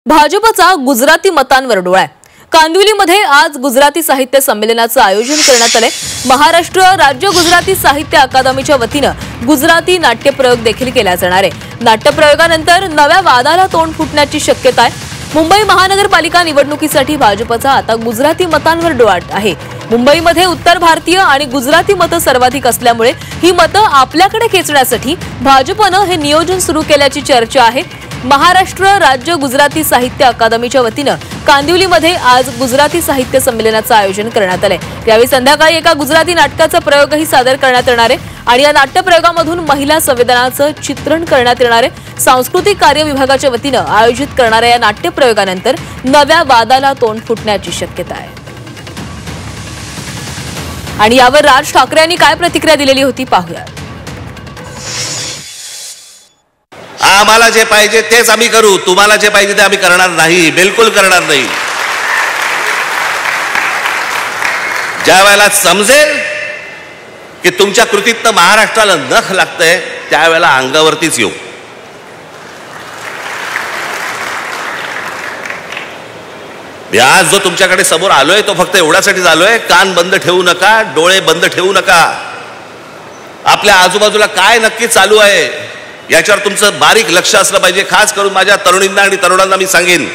भाजपचा गुजराती मतांवर डोळा आहे। कांदिवलीमध्ये आज गुजराती साहित्य संमेलनाचं आयोजन करण्यात आले। महाराष्ट्र राज्य गुजराती साहित्य अकादमीच्या वतीनं गुजराती नाट्यप्रयोग देखील केला जाणार आहे। नाट्यप्रयोगानंतर नव्या वादाला तोंड फुटण्याची शक्यता आहे। मुंबई महानगरपालिका निवडणुकीसाठी भाजपचा आता गुजराती मतांवर डोळा आहे। मुंबईमध्ये उत्तर भारतीय आणि गुजराती मतं सर्वाधिक असल्यामुळे ही मतं आपल्याकडे खेचण्यासाठी भाजपनं हे नियोजन सुरू केल्याची चर्चा आहे। महाराष्ट्र राज्य गुजराती साहित्य अकादमीच्या वतीनं कांदिवलीमध्ये आज गुजराती साहित्य संमेलनाचं आयोजन करण्यात आले। यावेळी संध्याकाळी एका गुजराती नाटकाचा प्रयोगही सादर करण्यात येणार आहे आणि या नाट्यप्रयोगामधून महिला संवेदनाचं चित्रण करण्यात येणार आहे। सांस्कृतिक कार्य विभागाच्या वतीनं आयोजित करणाऱ्या या नाट्यप्रयोगानंतर नव्या वादाला तोंड फुटण्याची शक्यता आहे। आणि यावर राज ठाकरे यांनी काय प्रतिक्रिया दिलेली होती पाहूया। आम्हाला जे पाहिजे तेच आम्ही करू, तुम्हाला जे पाहिजे ते आम्ही करणार नाही, बिलकुल करणार नाही। ज्या वेळेला समजेल की तुमच्या कृतीतनं महाराष्ट्राला नख लागतंय त्यावेळेला अंगावरतीच येऊ। आज जो तुमच्याकडे समोर आलोय तो फक्त एवढ्यासाठीच आलोय, कान बंद ठेवू नका, डोळे बंद ठेवू नका। आपल्या आजूबाजूला काय नक्की चालू आहे याच्यावर तुमचं बारीक लक्ष असलं पाहिजे। खास करून माझ्या तरुणींना आणि तरुणांना मी सांगेन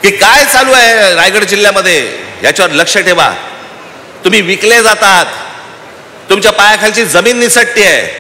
की काय चालू आहे रायगड जिल्ह्यामध्ये याच्यावर लक्ष ठेवा। तुम्ही विकले जातात, तुमच्या पायाखालची जमीन निसटते आहे।